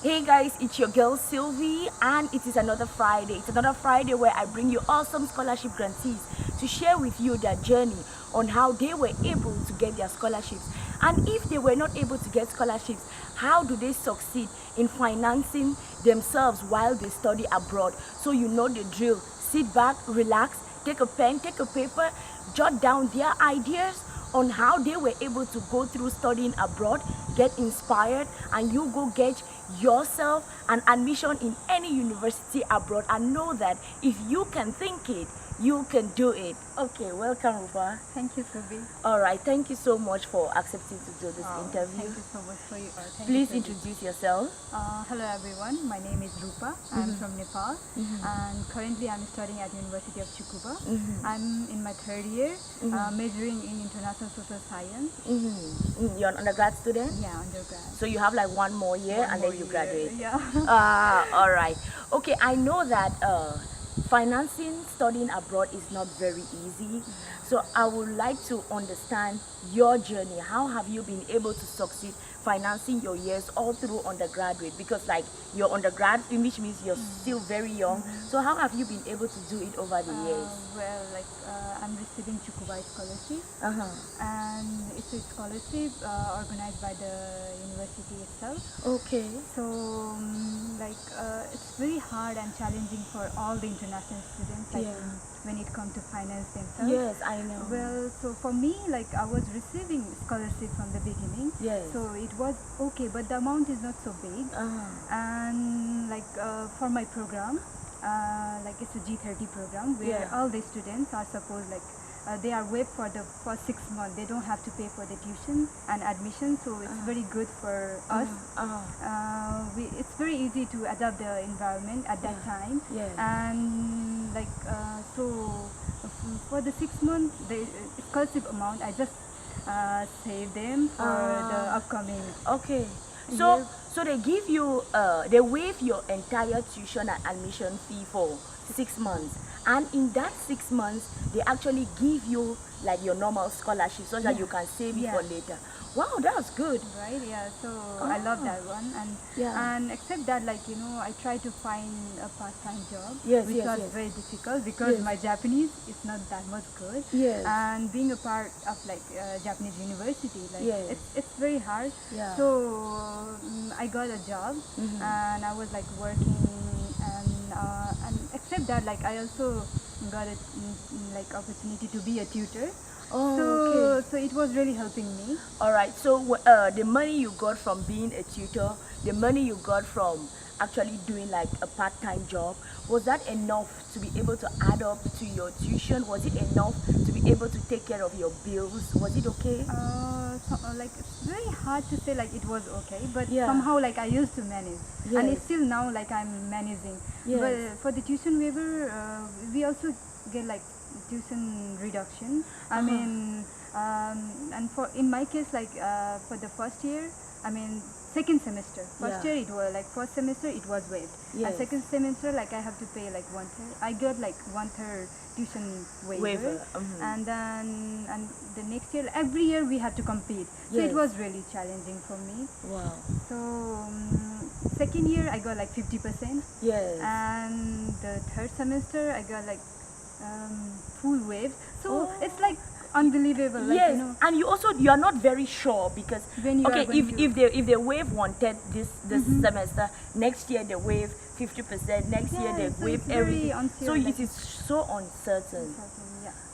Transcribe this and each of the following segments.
Hey guys, it's your girl Sylvie, and it is another Friday. It's another Friday where I bring you awesome scholarship grantees to share with you their journey on how they were able to get their scholarships. And if they were not able to get scholarships, how do they succeed in financing themselves while they study abroad? So you know the drill. Sit back, relax, take a pen, take a paper, jot down their ideas on how they were able to go through studying abroad, get inspired, and you go get yourself an admission in any university abroad, and know that if you can think it, you can do it. Okay, welcome, Rupa. Thank you, Sylvie. All right, thank you so much for accepting to do this interview. Thank you so much for you. Please introduce yourself. Hello, everyone. My name is Rupa. I'm from Nepal, and currently I'm studying at University of Tsukuba. I'm in my third year, majoring in international social science. You're an undergrad student? Yeah, undergrad. So you have like one more year and then you graduate? Yeah. All right. Okay, I know that financing studying abroad is not very easy. So I would like to understand your journey. How have you been able to succeed financing your years all through undergraduate? Because like you're undergrad, which means you're still very young. So how have you been able to do it over the years? I'm receiving Tsukuba scholarship, and it's a scholarship organized by the university itself. Okay. So, it's very hard and challenging for all the international students, when it comes to finance themselves. Yes, I know. Well, so for me, I was receiving scholarship from the beginning. Yes. So it was okay, but the amount is not so big. And for my program, it's a G30 program where all the students are supposed they are waived for the first 6 months. They don't have to pay for the tuition and admission, so it's very good for us. It's very easy to adapt the environment at that time. And for the 6 months, the scholarship amount, I just save them for the upcoming. Okay. So they give you, they waive your entire tuition and admission fee for 6 months, and in that 6 months they actually give you like your normal scholarship so that you can save it for later. Wow, that's good. Right? Yeah. So I love that one, and except that, I try to find a part-time job, which was very difficult because my Japanese is not that much good. And being a part of Japanese university, it's very hard. So I got a job, and I was working, and except that, I also got a opportunity to be a tutor. So it was really helping me. All right. So the money you got from being a tutor, the money you got from actually doing like a part-time job, was that enough to be able to add up to your tuition? Was it enough to be able to take care of your bills? Was it okay? It's very hard to say it was okay, but somehow I used to manage, and it's still now I'm managing. But for the tuition waiver, we also get tuition reduction. I mean, and in my case, for the first year, second semester. First year it was first semester it was waived, and second semester I have to pay 1/3. I got 1/3 tuition waiver. And then the next year, every year we had to compete. So it was really challenging for me. Wow. So second year I got 50%. And the third semester I got full wave. So it's unbelievable. And you are not very sure because when you if they waive 1/3 this semester, next year they waive 50%, next year they waive everything. So it is so uncertain.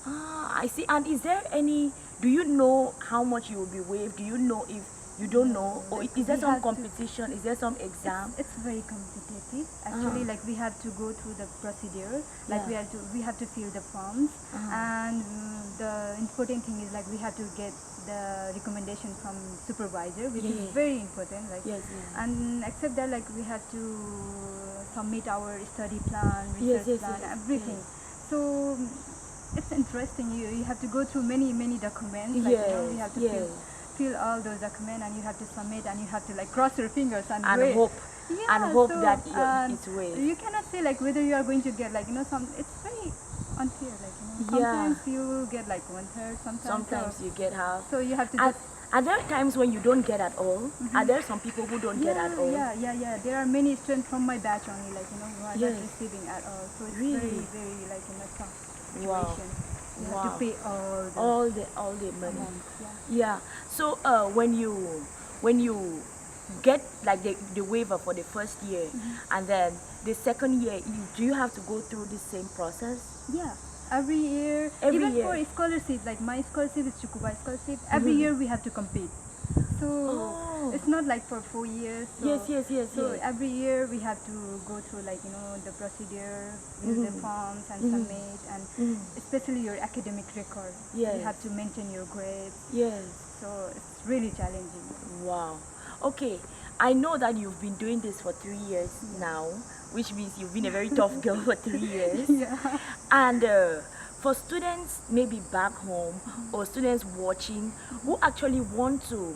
I see. And is there any? Do you know how much you will be waived? Do you know if you don't know, or is there some competition? Is there some exam? It's very competitive. Actually, we have to go through the procedure. We have to fill the forms, and the important thing is we have to get the recommendation from supervisor, which is very important. And except that, we have to submit our study plan, research plan, everything. So it's interesting. You have to go through many documents. You have to fill all those documents, and you have to submit, and you have to cross your fingers and wait. Hope that it's waived. You cannot say whether you are going to get some. It's very unfair. Sometimes you get 1/3, sometimes you get half. So you have to just Are there times when you don't get at all? Are there some people who don't get at all? Yeah. There are many students from my batch only, like, who are not receiving at all. So it's very, very, like, tough situation. Wow. You have to pay all the money. Amounts, Yeah. So when you get like the waiver for the first year, and then the second year, do you have to go through the same process? Yeah. Every year, even for scholarship, like my scholarship is Chukuba scholarship, every year we have to compete. So it's not like for 4 years. So, So every year we have to go through, like, the procedure, fill the forms and submit, and especially your academic record. You have to maintain your grades. So it's really challenging. Wow. Okay. I know that you've been doing this for 3 years now, which means you've been a very tough girl for 3 years. And for students maybe back home or students watching who actually want to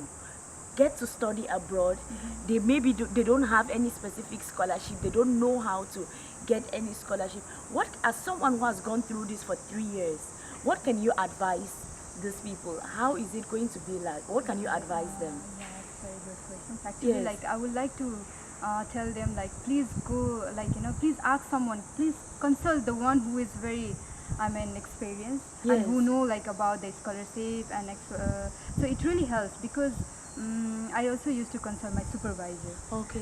get to study abroad, they maybe they don't have any specific scholarship, they don't know how to get any scholarship. What, as someone who has gone through this for 3 years, what can you advise these people? How is it going to be like? What can you advise them? Very good questions. Actually, like, I would like to tell them, like, please go, like, please ask someone, please consult the one who is very, experienced and who know, like, about the scholarship, and so it really helps, because I also used to consult my supervisor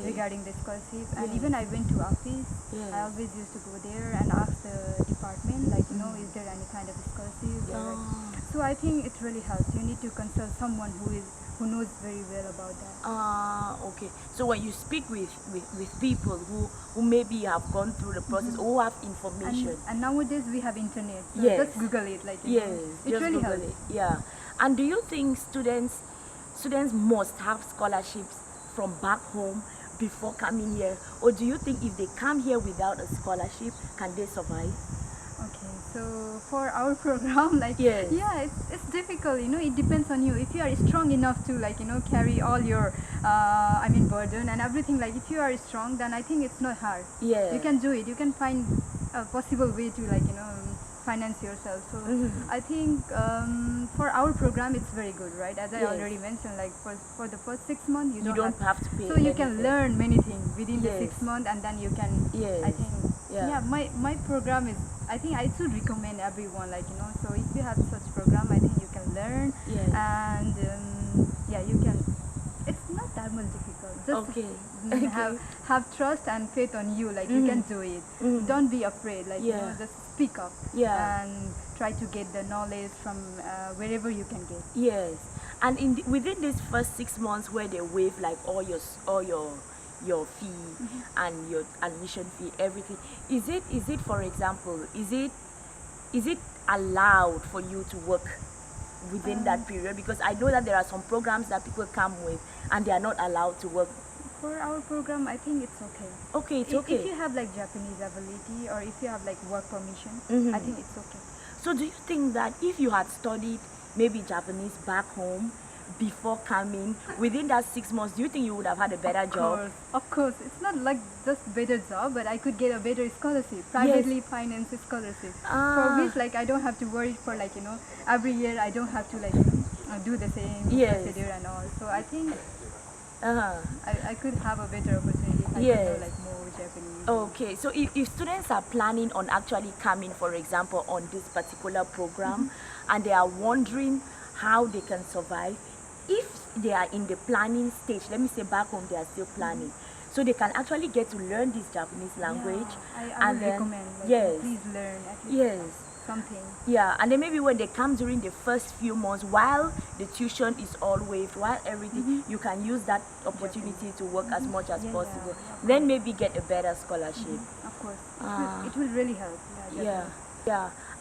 regarding the scholarship, and even I went to office. I always used to go there and ask the department, like, is there any kind of scholarship? So I think it really helps. You need to consult someone who knows very well about that. Okay. So when you speak with people who maybe have gone through the process, or who have information. And nowadays we have internet. So just Google it, like, it really Google helps. Yeah. And do you think students must have scholarships from back home before coming here? Or do you think if they come here without a scholarship, can they survive? Okay, so for our program, like, it's difficult, it depends on you. If you are strong enough to, like, carry all your, burden and everything, like, if you are strong, then I think it's not hard. You can do it. You can find a possible way to, like, finance yourself. So I think for our program it's very good, right? As I already mentioned, like, for the first 6 months you don't have to pay. So you can learn many things within the 6 months, and then you can, I think, my program is, I think I should recommend everyone, like, so if you have such program, I think you can learn, and you can, it's not that much difficult. Just have trust and faith on you, like, you can do it. Don't be afraid, like, just speak up and try to get the knowledge from wherever you can get. And within these first 6 months where they waive, like, all your fee and your admission fee, everything, is it for example, is it allowed for you to work within that period? Because I know that there are some programs that people come with and they are not allowed to work. For our program, I think it's okay. Okay, it's okay. If you have, like, Japanese ability, or if you have, like, work permission, I think it's okay. So do you think that if you had studied maybe Japanese back home before coming, within that 6 months, do you think you would have had a better job? Of course. It's not like just better job, but I could get a better scholarship, privately financed scholarship, for which, like, I don't have to worry for, like, every year I don't have to, like, do the same procedure and all. So I think I could have a better opportunity if I could know, like, more Japanese. Okay, so if students are planning on actually coming, for example, on this particular program, and they are wondering how they can survive, if they are in the planning stage, let me say back home they are still planning, so they can actually get to learn this Japanese language. I would recommend, like, please learn at least something. And then maybe when they come during the first few months, while the tuition is all waived, while everything, you can use that opportunity to work as much as possible. Then maybe get a better scholarship. Of course. It will really help.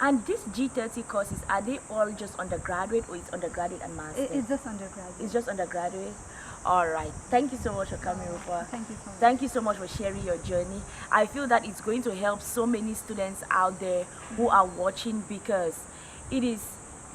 And these G30 courses, are they all just undergraduate, or it's undergraduate and master's? It's just undergraduate. It's just undergraduate? All right. Thank you so much for coming, Rupa. Thank you so much. Thank you so much for sharing your journey. I feel that it's going to help so many students out there who are watching, because it is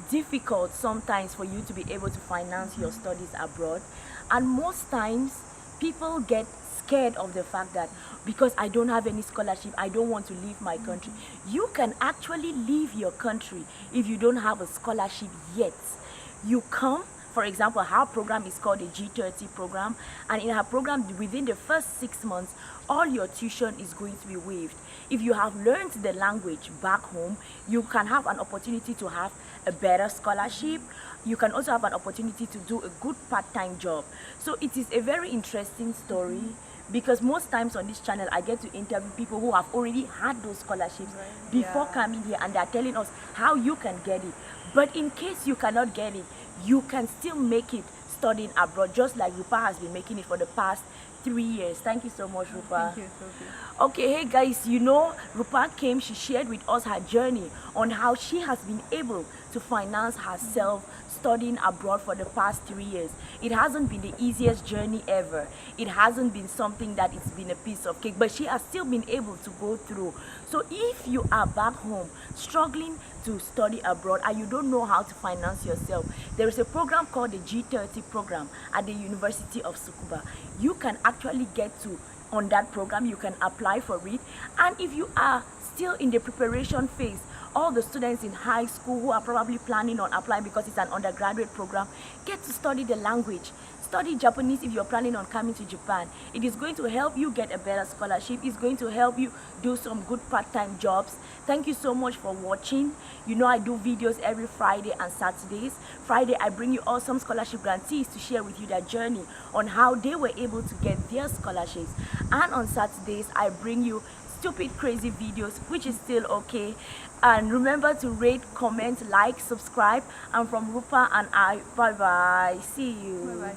difficult sometimes for you to be able to finance your studies abroad. And most times, people get scared of the fact that because I don't have any scholarship, I don't want to leave my country. You can actually leave your country if you don't have a scholarship yet. You come, For example, her program is called the G30 program, and in her program, within the first 6 months, all your tuition is going to be waived. If you have learned the language back home, you can have an opportunity to have a better scholarship. You can also have an opportunity to do a good part-time job. So it is a very interesting story, because most times on this channel I get to interview people who have already had those scholarships before coming here, and they're telling us how you can get it. But in case you cannot get it, you can still make it studying abroad, just like Rupa has been making it for the past 3 years. Thank you so much, Rupa. Thank you, Sylvie. Okay, hey guys, Rupa came, she shared with us her journey on how she has been able to finance herself studying abroad for the past 3 years. It hasn't been the easiest journey ever. It hasn't been something that it's been a piece of cake, but she has still been able to go through. So if you are back home struggling to study abroad and you don't know how to finance yourself, there is a program called the G30 program at the University of Tsukuba. You can actually get to on that program, you can apply for it. And if you are still in the preparation phase, all the students in high school who are probably planning on applying because it's an undergraduate program, get to study the language. Study Japanese if you're planning on coming to Japan. It is going to help you get a better scholarship. It's going to help you do some good part-time jobs. Thank you so much for watching. I do videos every Friday and Saturdays. Friday, I bring you awesome scholarship grantees to share with you their journey on how they were able to get their scholarships. And on Saturdays, I bring you stupid, crazy videos, which is still okay. And remember to rate, comment, like, subscribe. And from Rupa and I, bye-bye. See you. Bye-bye.